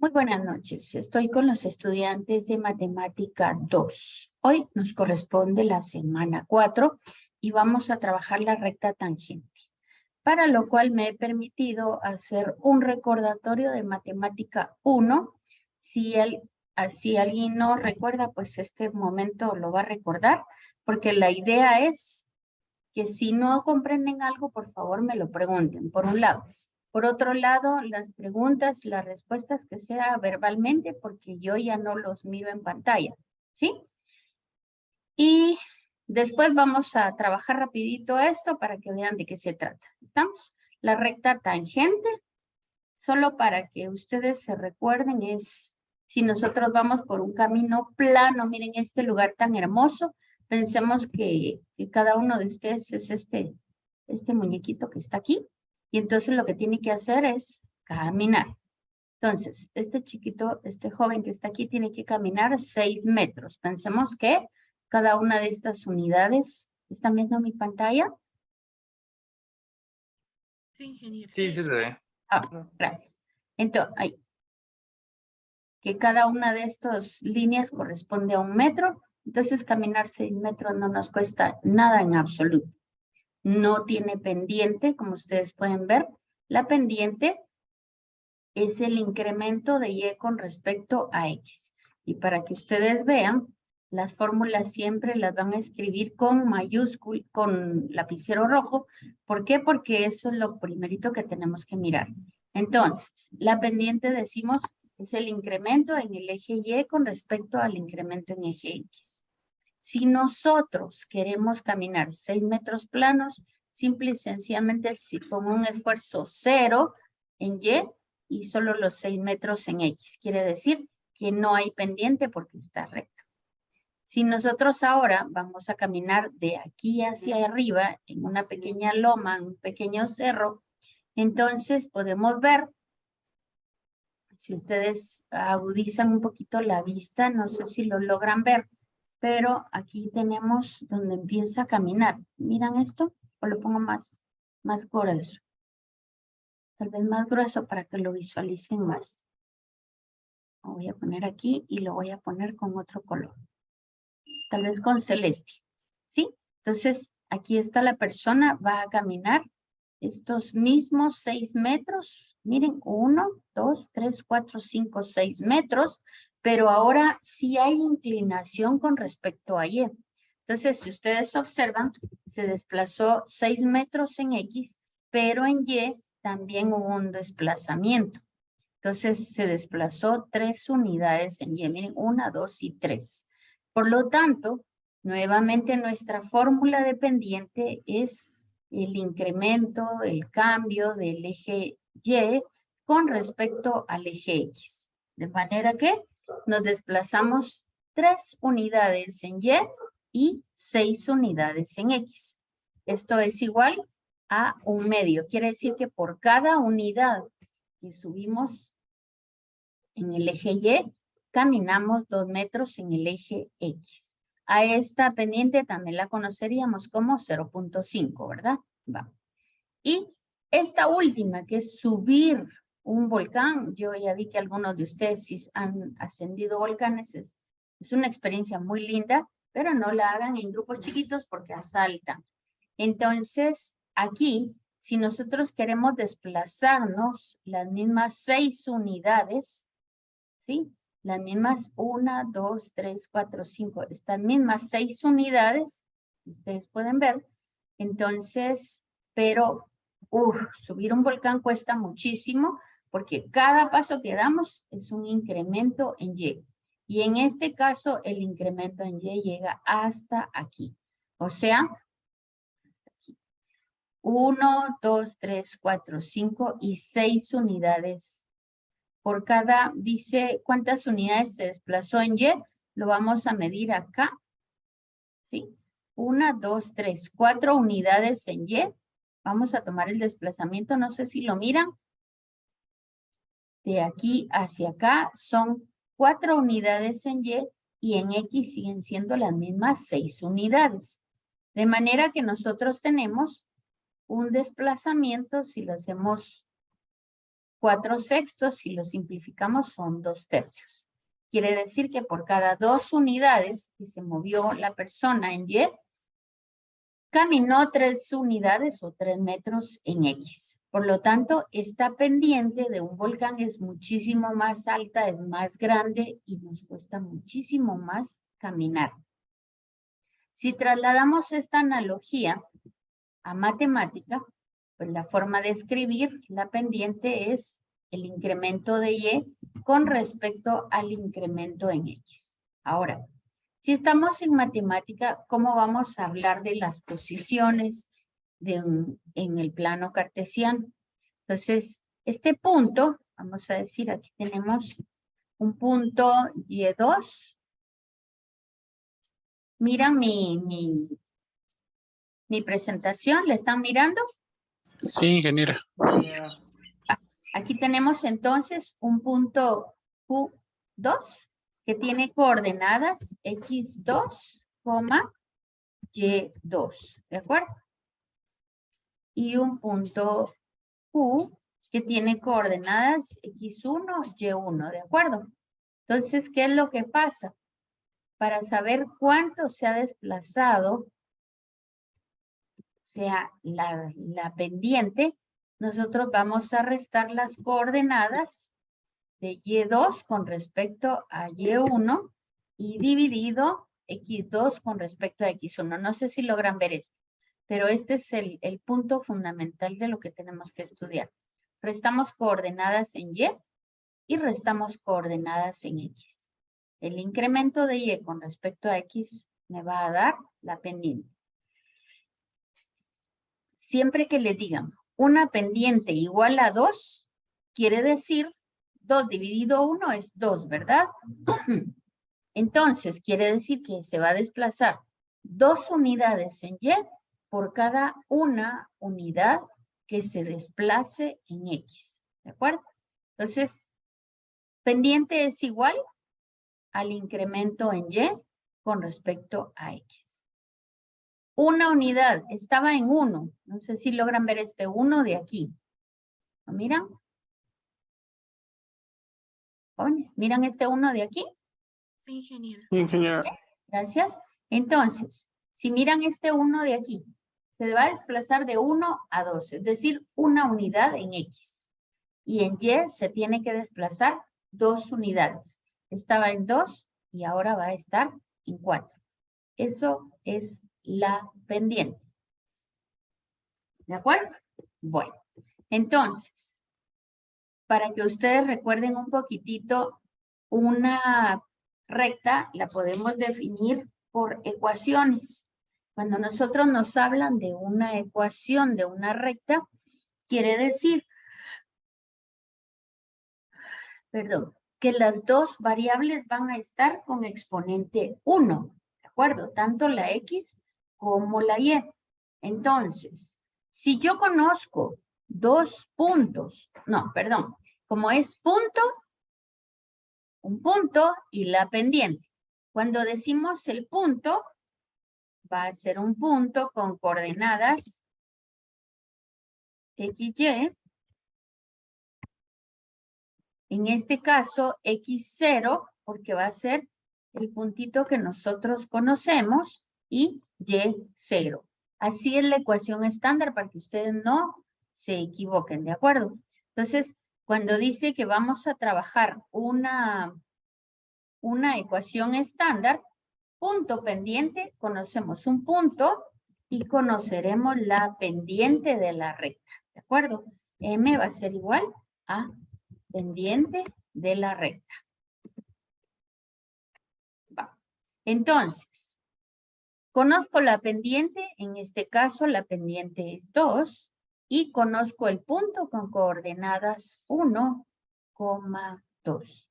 Muy buenas noches. Estoy con los estudiantes de Matemática 2. Hoy nos corresponde la semana 4 y vamos a trabajar la recta tangente, para lo cual me he permitido hacer un recordatorio de Matemática 1. Si alguien no recuerda, pues este momento lo va a recordar, porque la idea es que si no comprenden algo, por favor me lo pregunten, por un lado. Por otro lado, las preguntas, las respuestas que sea verbalmente, porque yo ya no los miro en pantalla, ¿sí? Y después vamos a trabajar rapidito esto para que vean de qué se trata. ¿Estamos? La recta tangente, solo para que ustedes se recuerden, es si nosotros vamos por un camino plano, miren este lugar tan hermoso, pensemos que cada uno de ustedes es este muñequito que está aquí, y entonces lo que tiene que hacer es caminar. Entonces, este chiquito, este joven que está aquí tiene que caminar 6 metros. Pensemos que cada una de estas unidades, ¿están viendo mi pantalla? Sí, ingeniero. Sí, sí se ve. Gracias. Entonces, ahí. Que cada una de estas líneas corresponde a 1 metro. Entonces, caminar 6 metros no nos cuesta nada en absoluto. No tiene pendiente, como ustedes pueden ver. La pendiente es el incremento de y con respecto a x. Y para que ustedes vean, las fórmulas siempre las van a escribir con mayúscula, con lapicero rojo. ¿Por qué? Porque eso es lo primerito que tenemos que mirar. Entonces, la pendiente decimos es el incremento en el eje y con respecto al incremento en eje x. Si nosotros queremos caminar 6 metros planos, simple y sencillamente si con un esfuerzo 0 en y solo los 6 metros en x. Quiere decir que no hay pendiente porque está recta. Si nosotros ahora vamos a caminar de aquí hacia arriba en una pequeña loma, en un pequeño cerro, entonces podemos ver, si ustedes agudizan un poquito la vista, no sé si lo logran ver, pero aquí tenemos donde empieza a caminar. ¿Miran esto? O lo pongo más grueso. Tal vez más grueso para que lo visualicen más. Lo voy a poner aquí y lo voy a poner con otro color. Tal vez con celeste. ¿Sí? Entonces, aquí está la persona, va a caminar estos mismos 6 metros. Miren, 1, 2, 3, 4, 5, 6 metros. Pero ahora sí hay inclinación con respecto a Y. Entonces, si ustedes observan, se desplazó 6 metros en X, pero en Y también hubo un desplazamiento. Entonces, se desplazó 3 unidades en Y. Miren, 1, 2 y 3. Por lo tanto, nuevamente nuestra fórmula de pendiente es el incremento, el cambio del eje Y con respecto al eje X. De manera que nos desplazamos 3 unidades en Y 6 unidades en X. Esto es igual a 1 medio. Quiere decir que por cada unidad que subimos en el eje Y, caminamos 2 metros en el eje X. A esta pendiente también la conoceríamos como 0.5, ¿verdad? Va. Y esta última, que es subir un volcán, yo ya vi que algunos de ustedes sí han ascendido volcanes, es una experiencia muy linda, pero no la hagan en grupos chiquitos porque asaltan. Entonces, aquí, si nosotros queremos desplazarnos las mismas 6 unidades, ¿sí? Las mismas 1, 2, 3, 4, 5, estas mismas 6 unidades, ustedes pueden ver. Entonces, pero, subir un volcán cuesta muchísimo porque cada paso que damos es un incremento en Y. Y en este caso, el incremento en Y llega hasta aquí. O sea, hasta aquí. 1, 2, 3, 4, 5 y 6 unidades. Por cada, dice cuántas unidades se desplazó en Y, lo vamos a medir acá. ¿Sí? 1, 2, 3, 4 unidades en Y. Vamos a tomar el desplazamiento, no sé si lo miran. De aquí hacia acá son 4 unidades en y en X siguen siendo las mismas 6 unidades. De manera que nosotros tenemos un desplazamiento, si lo hacemos 4/6, si lo simplificamos, son 2/3. Quiere decir que por cada 2 unidades que se movió la persona en Y, caminó 3 unidades o 3 metros en X. Por lo tanto, esta pendiente de un volcán es muchísimo más alta, es más grande y nos cuesta muchísimo más caminar. Si trasladamos esta analogía a matemática, pues la forma de escribir la pendiente es el incremento de Y con respecto al incremento en X. Ahora, si estamos en matemática, ¿cómo vamos a hablar de las posiciones en el plano cartesiano? Entonces, este punto, vamos a decir, aquí tenemos un punto Y2. Miran mi presentación, ¿la están mirando? Sí, ingeniera. Aquí tenemos entonces un punto Q2 que tiene coordenadas X2, Y2, ¿de acuerdo? Y un punto Q que tiene coordenadas X1, Y1, ¿de acuerdo? Entonces, ¿qué es lo que pasa? Para saber cuánto se ha desplazado, o sea, la pendiente, nosotros vamos a restar las coordenadas de Y2 con respecto a Y1 y dividido X2 con respecto a X1. No sé si logran ver esto, pero este es el punto fundamental de lo que tenemos que estudiar. Restamos coordenadas en y restamos coordenadas en X. El incremento de Y con respecto a X me va a dar la pendiente. Siempre que le digan una pendiente igual a 2, quiere decir 2 dividido 1 es 2, ¿verdad? Entonces, quiere decir que se va a desplazar 2 unidades en Y por cada una unidad que se desplace en X, ¿de acuerdo? Entonces, pendiente es igual al incremento en Y con respecto a X. Una unidad estaba en 1. No sé si logran ver este 1 de aquí. ¿Lo miran? Jóvenes, ¿miran este 1 de aquí? Sí, ingeniera. Ingeniera. Gracias. Entonces, si miran este 1 de aquí, se va a desplazar de 1 a 2, es decir, una unidad en X. Y en Y se tiene que desplazar 2 unidades. Estaba en 2 y ahora va a estar en 4. Eso es la pendiente. ¿De acuerdo? Bueno, entonces, para que ustedes recuerden un poquitito, una recta la podemos definir por ecuaciones. Cuando nosotros nos hablan de una ecuación de una recta, quiere decir, que las dos variables van a estar con exponente 1, ¿de acuerdo? Tanto la X como la Y. Entonces, si yo conozco dos puntos, como es punto, un punto y la pendiente. Cuando decimos el punto, va a ser un punto con coordenadas XY. En este caso, X0, porque va a ser el puntito que nosotros conocemos, y Y0. Así es la ecuación estándar para que ustedes no se equivoquen, ¿de acuerdo? Entonces, cuando dice que vamos a trabajar una ecuación estándar, punto pendiente, conocemos un punto y conoceremos la pendiente de la recta, ¿de acuerdo? M va a ser igual a pendiente de la recta. Va. Entonces, conozco la pendiente, en este caso la pendiente es 2, y conozco el punto con coordenadas 1, 2.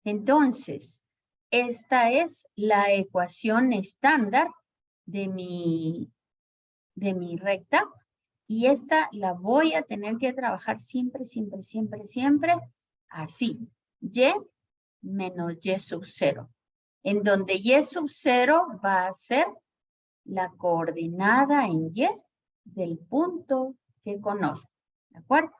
Entonces, esta es la ecuación estándar de mi recta, y esta la voy a tener que trabajar siempre, siempre, siempre, siempre así. Y menos Y sub 0. En donde Y sub 0 va a ser la coordenada en Y del punto que conozco. ¿De acuerdo?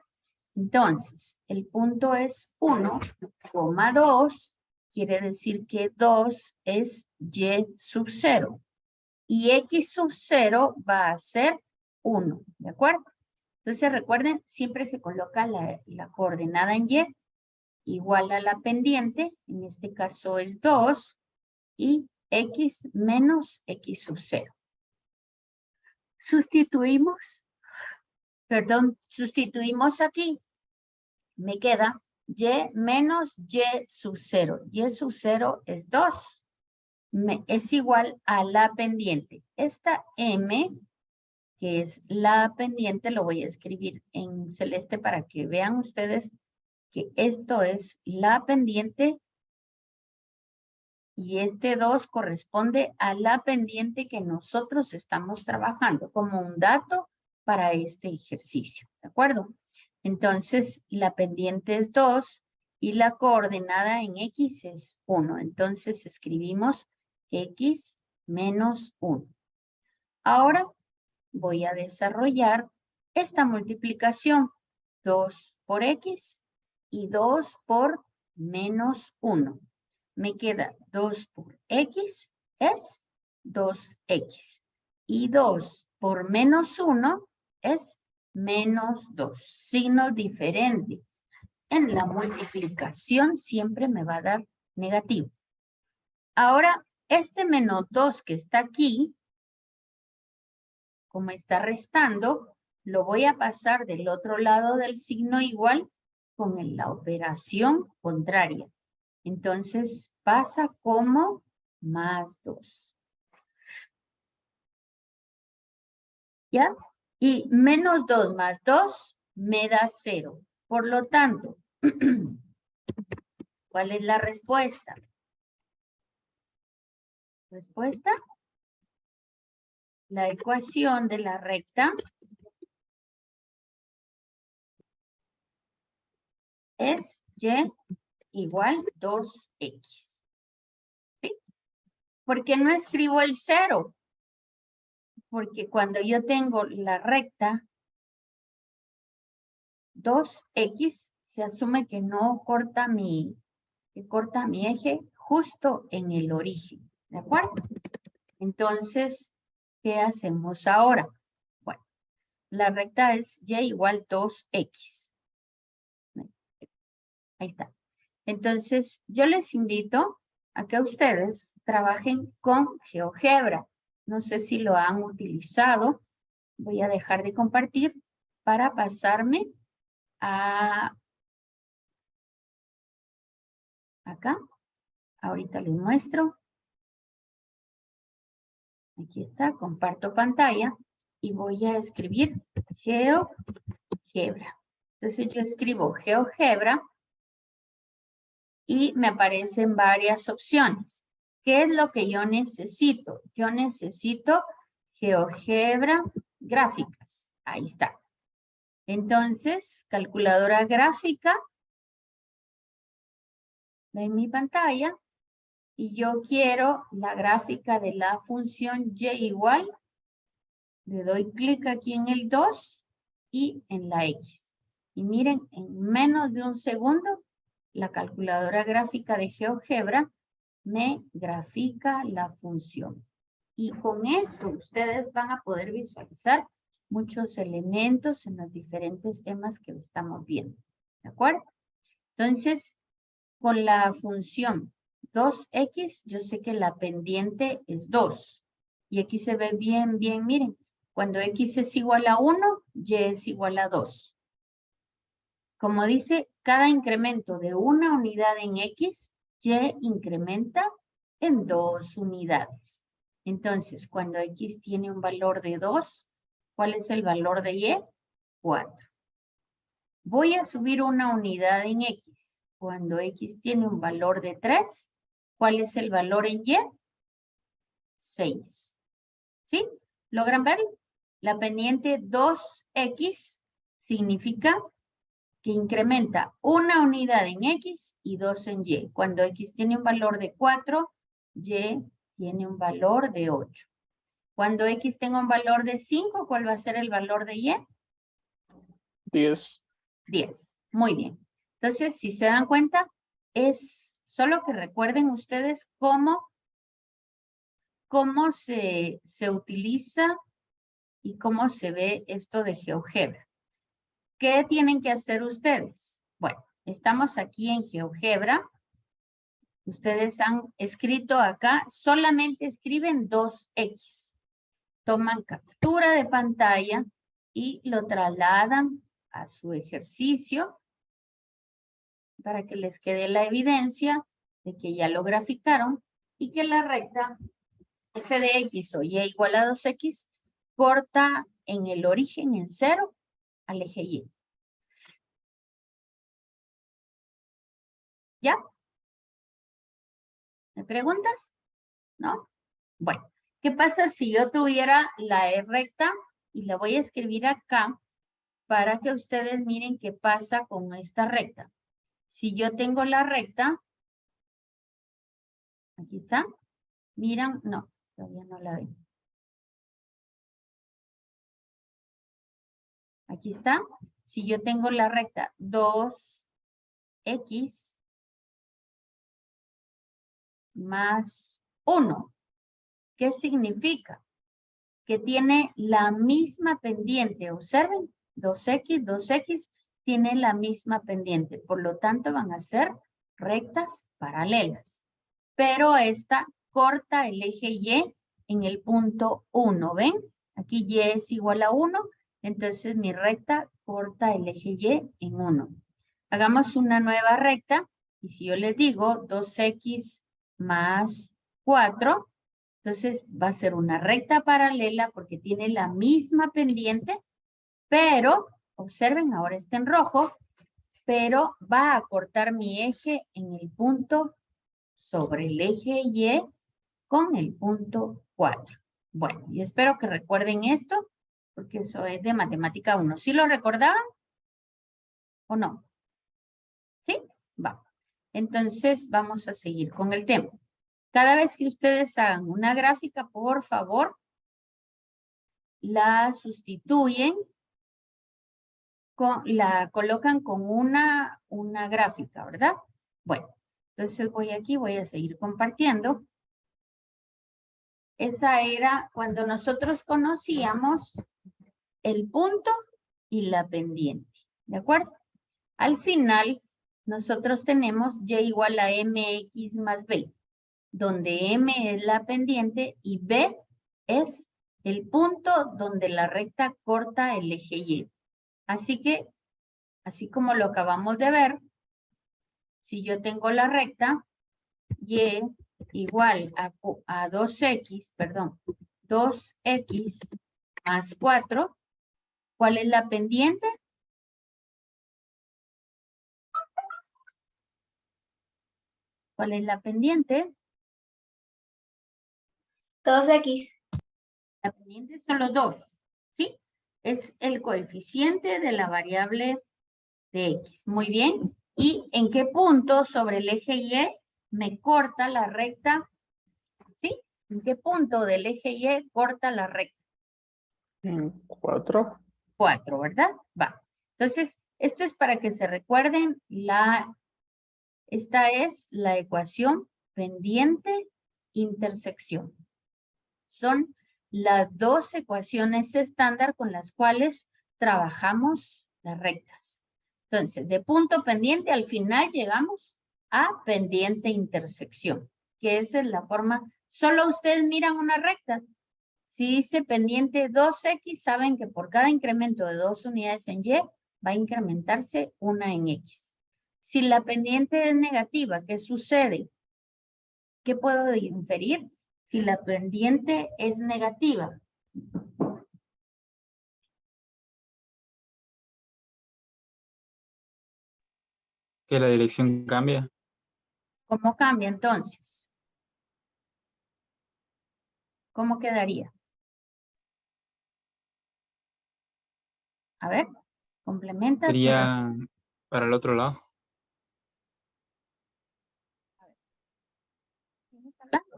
Entonces, el punto es 1,2, quiere decir que 2 es y sub 0. Y x sub 0 va a ser 1, ¿de acuerdo? Entonces recuerden, siempre se coloca la coordenada en y igual a la pendiente, en este caso es 2, y x menos x sub 0. Sustituimos aquí. Me queda y menos y sub 0. Y sub 0 es 2. Es igual a la pendiente. Esta m, que es la pendiente, lo voy a escribir en celeste para que vean ustedes que esto es la pendiente y este 2 corresponde a la pendiente que nosotros estamos trabajando como un dato para este ejercicio, ¿de acuerdo? Entonces, la pendiente es 2 y la coordenada en x es 1. Entonces, escribimos x menos 1. Ahora voy a desarrollar esta multiplicación. 2 por x y 2 por menos 1. Me queda 2 por x es 2x. Y 2 por menos 1 es menos 2. Signos diferentes. En la multiplicación siempre me va a dar negativo. Ahora, este menos 2 que está aquí, como está restando, lo voy a pasar del otro lado del signo igual con la operación contraria. Entonces pasa como más 2. ¿Ya? Y menos 2 más 2 me da 0. Por lo tanto, ¿cuál es la respuesta? ¿Respuesta? La ecuación de la recta es y igual 2x. ¿Sí? ¿Por qué no escribo el 0? Porque cuando yo tengo la recta 2x, se asume que no corta que corta mi eje justo en el origen, ¿de acuerdo? Entonces, ¿qué hacemos ahora? Bueno, la recta es y igual 2x. Ahí está. Entonces, yo les invito a que ustedes trabajen con GeoGebra. No sé si lo han utilizado. Voy a dejar de compartir para pasarme a acá. Ahorita les muestro. Aquí está, comparto pantalla y voy a escribir GeoGebra. Entonces yo escribo GeoGebra y me aparecen varias opciones. ¿Qué es lo que yo necesito? Yo necesito GeoGebra gráficas. Ahí está. Entonces, calculadora gráfica en mi pantalla y yo quiero la gráfica de la función y igual. Le doy clic aquí en el 2 y en la X. Y miren, en menos de un segundo, la calculadora gráfica de GeoGebra me grafica la función. Y con esto ustedes van a poder visualizar muchos elementos en los diferentes temas que estamos viendo. ¿De acuerdo? Entonces, con la función 2x, yo sé que la pendiente es 2. Y aquí se ve bien, miren. Cuando x es igual a 1, y es igual a 2. Como dice, cada incremento de una unidad en x, y incrementa en 2 unidades. Entonces, cuando x tiene un valor de 2, ¿cuál es el valor de y? 4. Voy a subir una unidad en x. Cuando x tiene un valor de 3, ¿cuál es el valor en y? 6. ¿Sí? ¿Logran verlo? La pendiente 2x significa que incrementa una unidad en x y 2 en y. Cuando x tiene un valor de 4, y tiene un valor de 8. Cuando x tenga un valor de 5, ¿cuál va a ser el valor de y? 10. 10. Muy bien. Entonces, si se dan cuenta, es solo que recuerden ustedes cómo se utiliza y cómo se ve esto de GeoGebra. ¿Qué tienen que hacer ustedes? Bueno, estamos aquí en GeoGebra. Ustedes han escrito acá, solamente escriben 2X. Toman captura de pantalla y lo trasladan a su ejercicio para que les quede la evidencia de que ya lo graficaron y que la recta f de x o y igual a 2x corta en el origen en 0 al eje y. ¿Ya? ¿Me preguntas? ¿No? Bueno, ¿qué pasa si yo tuviera la recta y la voy a escribir acá para que ustedes miren qué pasa con esta recta? Si yo tengo la recta, aquí está, miran, no, todavía no la ven. Aquí está, si yo tengo la recta 2x más 1, ¿qué significa? Que tiene la misma pendiente, observen, 2x tiene la misma pendiente, por lo tanto van a ser rectas paralelas. Pero esta corta el eje Y en el punto 1, ¿ven? Aquí Y es igual a 1, entonces mi recta corta el eje Y en 1. Hagamos una nueva recta, y si yo les digo 2x más 4, entonces va a ser una recta paralela porque tiene la misma pendiente, pero, observen, ahora está en rojo, pero va a cortar mi eje en el punto sobre el eje Y con el punto 4. Bueno, y espero que recuerden esto, porque eso es de matemática 1. ¿Sí lo recordaban o no? ¿Sí? Va. Entonces, vamos a seguir con el tema. Cada vez que ustedes hagan una gráfica, por favor, la sustituyen, la colocan con una gráfica, ¿verdad? Bueno, entonces voy aquí, voy a seguir compartiendo. Esa era cuando nosotros conocíamos el punto y la pendiente, ¿de acuerdo? Al final, nosotros tenemos y igual a mx más b, donde m es la pendiente y b es el punto donde la recta corta el eje Y. Así que, así como lo acabamos de ver, si yo tengo la recta Y igual a 2x, perdón, 2x más 4, ¿cuál es la pendiente? ¿Cuál es la pendiente? 2x. La pendiente son los dos, ¿sí? Es el coeficiente de la variable de x. Muy bien. ¿Y en qué punto sobre el eje Y me corta la recta? ¿Sí? ¿En qué punto del eje Y corta la recta? En 4. 4, ¿verdad? Va. Entonces, esto es para que se recuerden esta es la ecuación pendiente intersección. Son las dos ecuaciones estándar con las cuales trabajamos las rectas. Entonces, de punto pendiente al final llegamos a pendiente intersección, que esa es la forma, solo ustedes miran una recta. Si dice pendiente 2x, saben que por cada incremento de 2 unidades en Y, va a incrementarse una en X. Si la pendiente es negativa, ¿qué sucede? ¿Qué puedo inferir? Si la pendiente es negativa. Que la dirección cambia. ¿Cómo cambia entonces? ¿Cómo quedaría? A ver, complementa. Sería para el otro lado.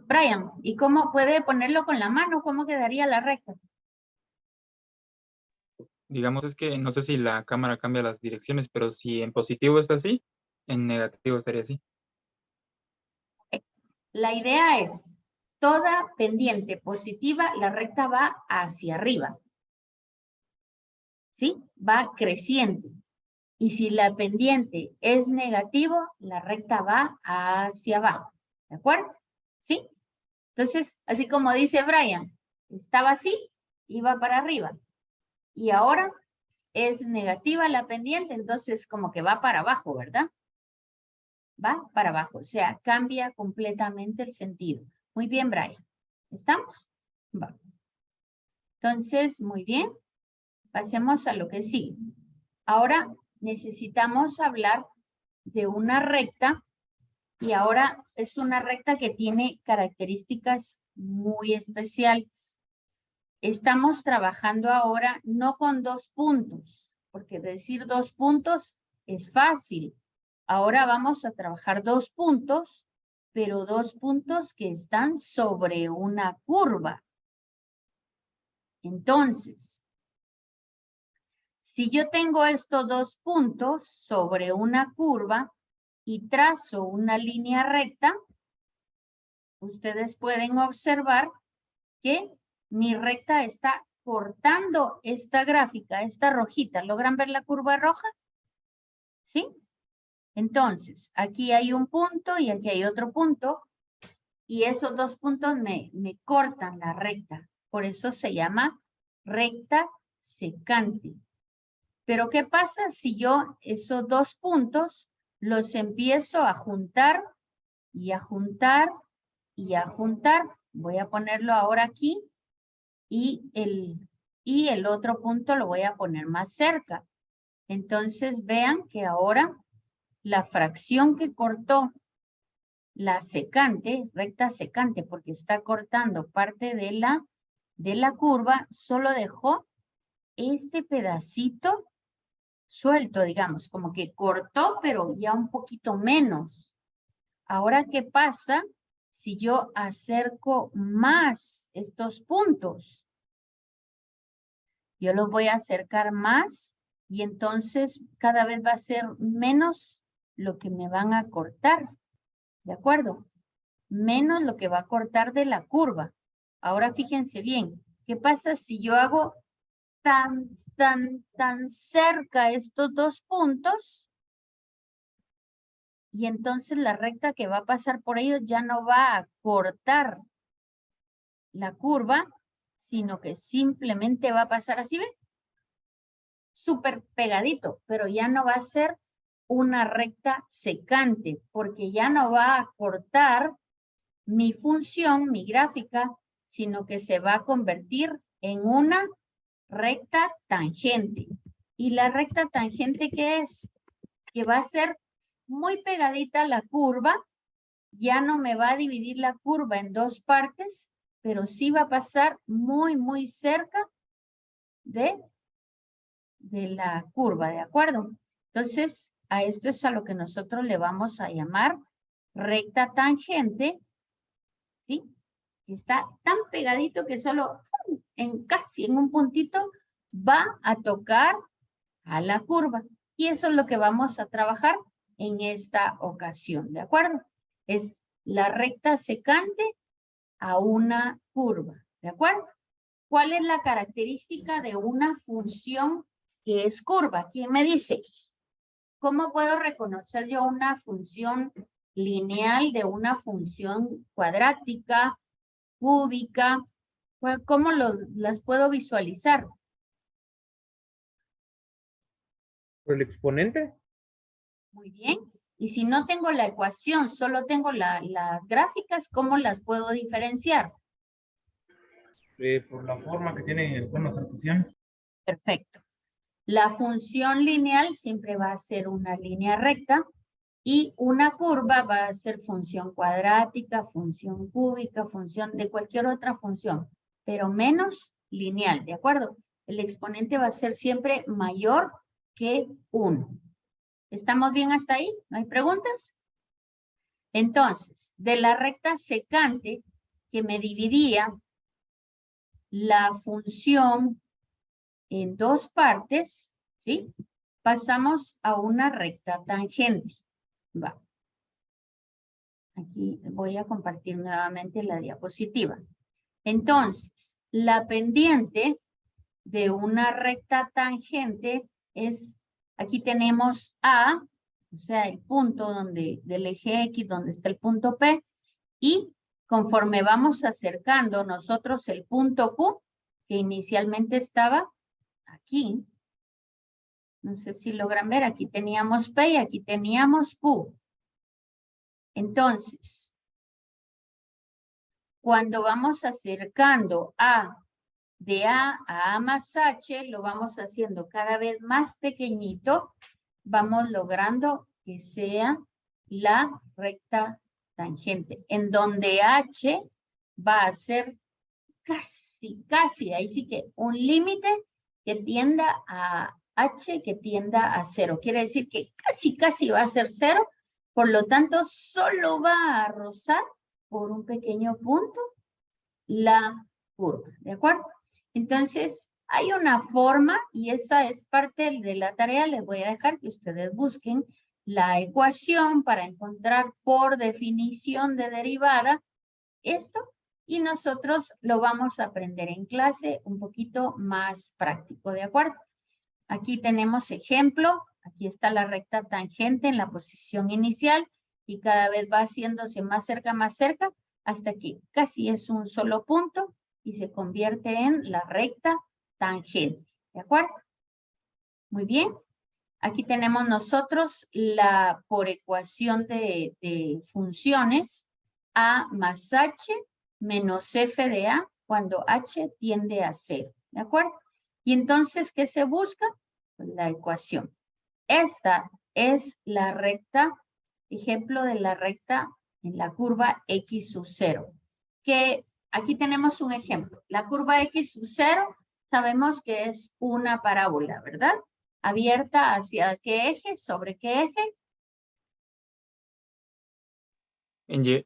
Brian, ¿y cómo puede ponerlo con la mano? ¿Cómo quedaría la recta? Digamos, es que no sé si la cámara cambia las direcciones, pero si en positivo está así, en negativo estaría así. La idea es, toda pendiente positiva, la recta va hacia arriba. ¿Sí? Va creciendo. Y si la pendiente es negativo, la recta va hacia abajo. ¿De acuerdo? ¿Sí? Entonces, así como dice Brian, estaba así, iba para arriba. Y ahora es negativa la pendiente, entonces como que va para abajo, ¿verdad? Va para abajo, o sea, cambia completamente el sentido. Muy bien, Brian. ¿Estamos? Va. Entonces, muy bien. Pasemos a lo que sigue. Ahora necesitamos hablar de una recta y ahora es una recta que tiene características muy especiales. Estamos trabajando ahora no con 2 puntos, porque decir 2 puntos es fácil. Ahora vamos a trabajar 2 puntos, pero 2 puntos que están sobre una curva. Entonces, si yo tengo estos 2 puntos sobre una curva y trazo una línea recta, ustedes pueden observar que mi recta está cortando esta gráfica, esta rojita. ¿Logran ver la curva roja? ¿Sí? Entonces, aquí hay un punto y aquí hay otro punto. Y esos 2 puntos me cortan la recta. Por eso se llama recta secante. Pero ¿qué pasa si yo esos 2 puntos los empiezo a juntar y a juntar y a juntar? Voy a ponerlo ahora aquí y el otro punto lo voy a poner más cerca. Entonces vean que ahora la fracción que cortó la secante, recta secante, porque está cortando parte de la curva, solo dejó este pedacito suelto, digamos, como que cortó, pero ya un poquito menos. Ahora, ¿qué pasa si yo acerco más estos puntos? Yo los voy a acercar más y entonces cada vez va a ser menos lo que me van a cortar, ¿de acuerdo? Menos lo que va a cortar de la curva. Ahora fíjense bien, ¿qué pasa si yo hago tan cerca estos 2 puntos? Y entonces la recta que va a pasar por ellos ya no va a cortar la curva, sino que simplemente va a pasar así, ¿ven? Súper pegadito, pero ya no va a ser una recta secante, porque ya no va a cortar mi función, mi gráfica, sino que se va a convertir en una recta tangente. ¿Y la recta tangente qué es? Que va a ser muy pegadita a la curva, ya no me va a dividir la curva en 2 partes, pero sí va a pasar muy cerca de la curva, ¿de acuerdo? Entonces, a esto es a lo que nosotros le vamos a llamar recta tangente, ¿sí? Está tan pegadito que solo casi en un puntito va a tocar a la curva. Y eso es lo que vamos a trabajar en esta ocasión, ¿de acuerdo? Es la recta secante a una curva, ¿de acuerdo? ¿Cuál es la característica de una función que es curva? ¿Quién me dice? ¿Cómo puedo reconocer yo una función lineal de una función cuadrática, cúbica? ¿Cómo las puedo visualizar? ¿Por el exponente? Muy bien. Y si no tengo la ecuación, solo tengo las gráficas, ¿cómo las puedo diferenciar? Por la forma que tiene el plano cartesiano. Perfecto. La función lineal siempre va a ser una línea recta y una curva va a ser función cuadrática, función cúbica, función de cualquier otra función, pero menos lineal, ¿de acuerdo? El exponente va a ser siempre mayor que 1. ¿Estamos bien hasta ahí? ¿No hay preguntas? Entonces, de la recta secante que me dividía la función en dos partes, ¿sí? Pasamos a una recta tangente. Va. Aquí voy a compartir nuevamente la diapositiva. Entonces, la pendiente de una recta tangente es, aquí tenemos A, o sea, el punto donde, del eje X, donde está el punto P, y conforme vamos acercando nosotros el punto Q, que inicialmente estaba aquí, no sé si logran ver, aquí teníamos P y aquí teníamos Q. Entonces, cuando vamos acercando de A a más H, lo vamos haciendo cada vez más pequeñito, vamos logrando que sea la recta tangente, en donde H va a ser casi, ahí sí que un límite que tienda a H, que tienda a 0. Quiere decir que casi va a ser 0, por lo tanto, solo va a rozar por un pequeño punto la curva, ¿de acuerdo? Entonces, hay una forma y esa es parte de la tarea. Les voy a dejar que ustedes busquen la ecuación para encontrar por definición de derivada esto y nosotros lo vamos a aprender en clase un poquito más práctico, ¿de acuerdo? Aquí tenemos ejemplo, aquí está la recta tangente en la posición inicial y cada vez va haciéndose más cerca, hasta que casi es un solo punto y se convierte en la recta tangente, ¿de acuerdo? Muy bien. Aquí tenemos nosotros la por ecuación de funciones A más H menos F de A cuando H tiende a 0, ¿de acuerdo? Y entonces, ¿qué se busca? Pues la ecuación. Esta es la recta, ejemplo de la recta en la curva X sub 0. Que aquí tenemos un ejemplo. La curva X sub 0 sabemos que es una parábola, ¿verdad? Abierta hacia qué eje, sobre qué eje. En Y.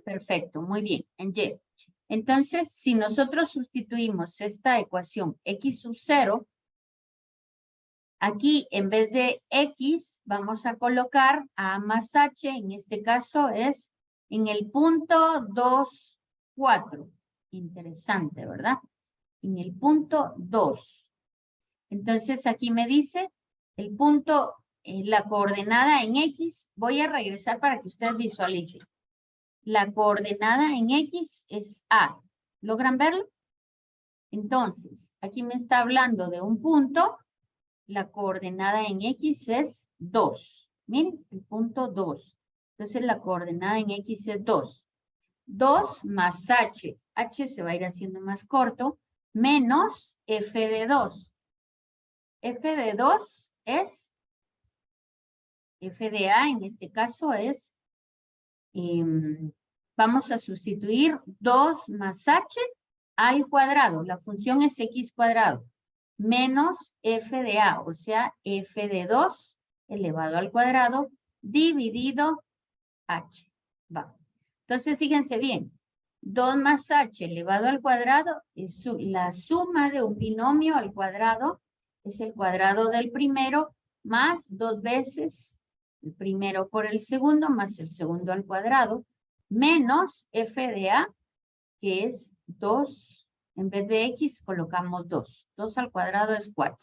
Perfecto, muy bien, en Y. Entonces, si nosotros sustituimos esta ecuación X sub 0, aquí en vez de X vamos a colocar A más H, en este caso es en el punto 2, 4. Interesante, ¿verdad? En el punto 2. Entonces aquí me dice el punto, la coordenada en X. Voy a regresar para que ustedes visualicen. La coordenada en X es A. ¿Logran verlo? Entonces, aquí me está hablando de un punto. La coordenada en X es 2. Miren, el punto 2. Entonces, la coordenada en X es 2. 2 más H. H se va a ir haciendo más corto. Menos F de 2. F de 2 es, F de A en este caso es, vamos a sustituir 2 más H al cuadrado. La función es X cuadrado. Menos F de A, o sea, F de 2 elevado al cuadrado dividido H. Va. Entonces, fíjense bien. 2 más H elevado al cuadrado es la suma de un binomio al cuadrado. Es el cuadrado del primero más 2 veces el primero por el segundo más el segundo al cuadrado menos F de A, que es 2. En vez de X colocamos 2. 2 al cuadrado es 4.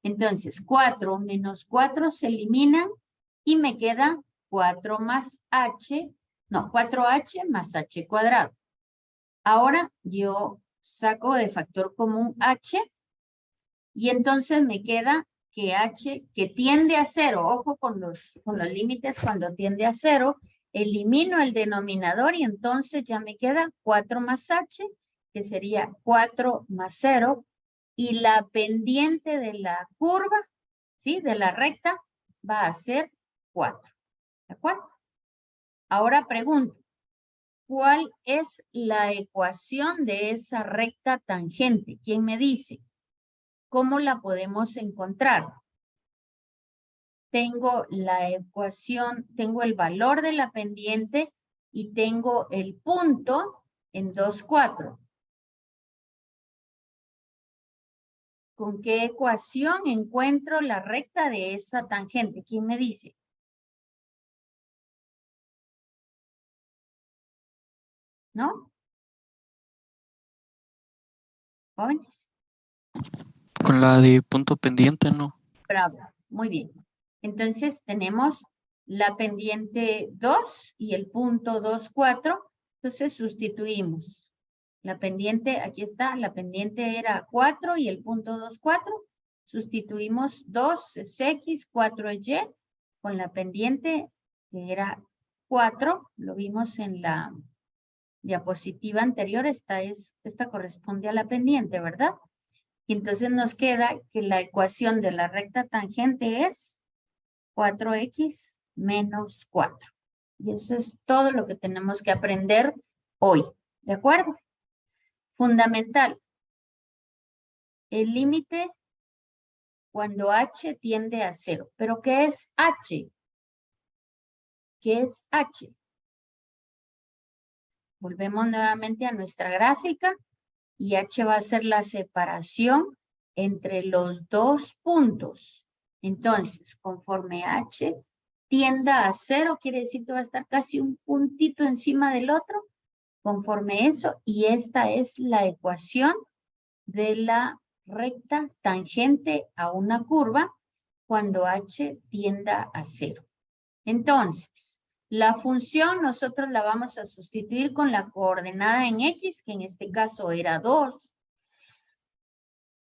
Entonces, 4 menos 4 se eliminan y me queda 4 más H, no, 4H más H cuadrado. Ahora yo saco de factor común H y entonces me queda que H, que tiende a 0, ojo con los límites cuando tiende a 0, elimino el denominador y entonces ya me queda 4 más H, que sería 4 más 0, y la pendiente de la curva, ¿sí? De la recta, va a ser 4. ¿De acuerdo? Ahora pregunto, ¿cuál es la ecuación de esa recta tangente? ¿Quién me dice? ¿Cómo la podemos encontrar? Tengo la ecuación, tengo el valor de la pendiente y tengo el punto en 2, 4. ¿con qué ecuación encuentro la recta de esa tangente? ¿Quién me dice? ¿No? Jóvenes. Con la de punto pendiente, ¿no? Bravo, muy bien. Entonces tenemos la pendiente 2 y el punto 2, 4. Entonces sustituimos. La pendiente, aquí está, la pendiente era 4 y el punto 2, 4. Sustituimos 2 es X, 4 es Y, con la pendiente que era 4. Lo vimos en la diapositiva anterior. Esta corresponde a la pendiente, ¿verdad? Y entonces nos queda que la ecuación de la recta tangente es 4x menos 4. Y eso es todo lo que tenemos que aprender hoy. ¿De acuerdo? Fundamental. El límite cuando h tiende a 0. ¿Pero qué es h? ¿Qué es h? Volvemos nuevamente a nuestra gráfica. Y h va a ser la separación entre los dos puntos. Entonces, conforme h tienda a 0, quiere decir que va a estar casi un puntito encima del otro. Conforme eso, y esta es la ecuación de la recta tangente a una curva cuando h tienda a 0. Entonces, la función nosotros la vamos a sustituir con la coordenada en X, que en este caso era 2.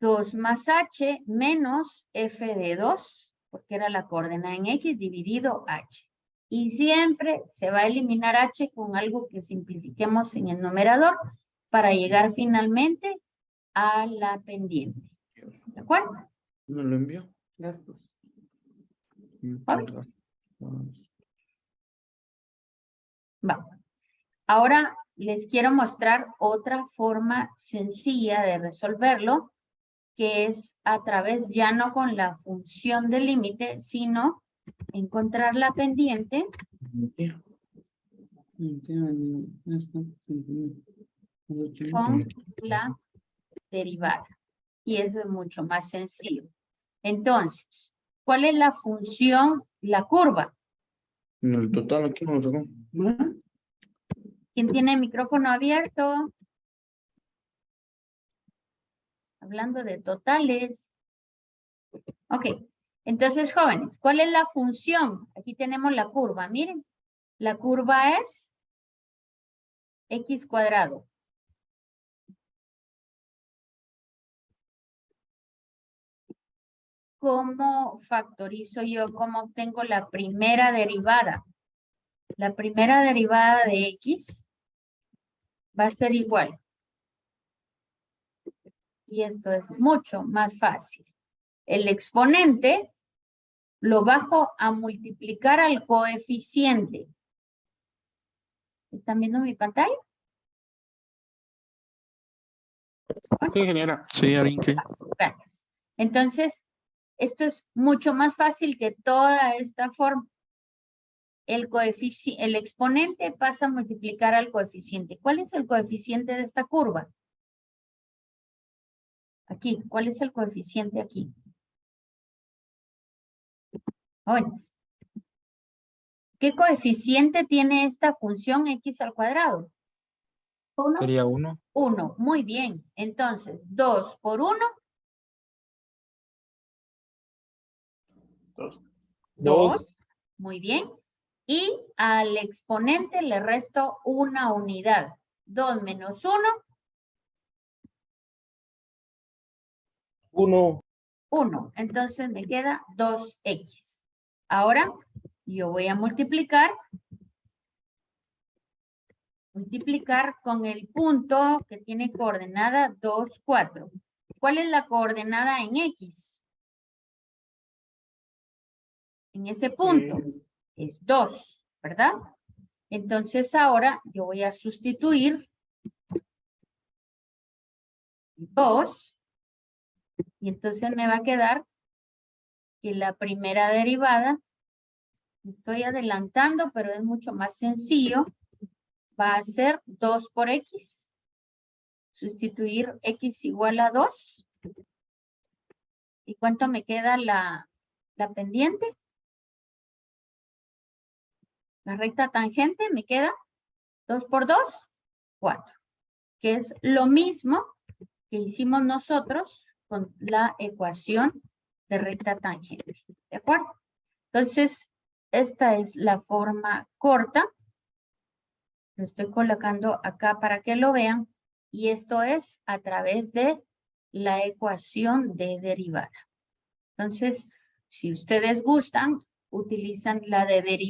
2 más H menos F de 2, porque era la coordenada en X dividido H. Y siempre se va a eliminar H con algo que simplifiquemos en el numerador para llegar finalmente a la pendiente. ¿De acuerdo? ¿No lo envió? Gastos. Vamos. Va. Ahora les quiero mostrar otra forma sencilla de resolverlo, que es a través ya no con la función del límite, sino encontrar la pendiente con la derivada. Y eso es mucho más sencillo. Entonces, ¿cuál es la función, la curva? En el total aquí no lo sacó. ¿Quién tiene el micrófono abierto? Hablando de totales. Ok, entonces jóvenes, ¿cuál es la función? Aquí tenemos la curva, miren. La curva es x cuadrado. ¿Cómo factorizo yo? ¿Cómo obtengo la primera derivada? La primera derivada de x va a ser igual. Y esto es mucho más fácil. El exponente lo bajo a multiplicar al coeficiente. ¿Están viendo mi pantalla? Sí, ingeniera. Sí, Arinque. Gracias. Entonces, esto es mucho más fácil que toda esta forma. El exponente pasa a multiplicar al coeficiente. ¿Cuál es el coeficiente de esta curva? Aquí. ¿Cuál es el coeficiente aquí? Jóvenes. ¿Qué coeficiente tiene esta función x al cuadrado? ¿1? Sería 1. 1. Muy bien. Entonces, 2 por 1. 2. Muy bien. Y al exponente le resto una unidad. 2 menos 1. 1. 1. Entonces me queda 2x. Ahora yo voy a multiplicar con el punto que tiene coordenada 2, 4. ¿Cuál es la coordenada en x? En ese punto es 2, ¿verdad? Entonces ahora yo voy a sustituir 2 y entonces me va a quedar que la primera derivada, estoy adelantando, pero es mucho más sencillo, va a ser 2 por x, sustituir x igual a 2 ¿Y cuánto me queda la pendiente? La recta tangente me queda 2 por 2, 4, que es lo mismo que hicimos nosotros con la ecuación de recta tangente. ¿De acuerdo? Entonces, esta es la forma corta. Lo estoy colocando acá para que lo vean. Y esto es a través de la ecuación de derivada. Entonces, si ustedes gustan, utilizan la de derivada.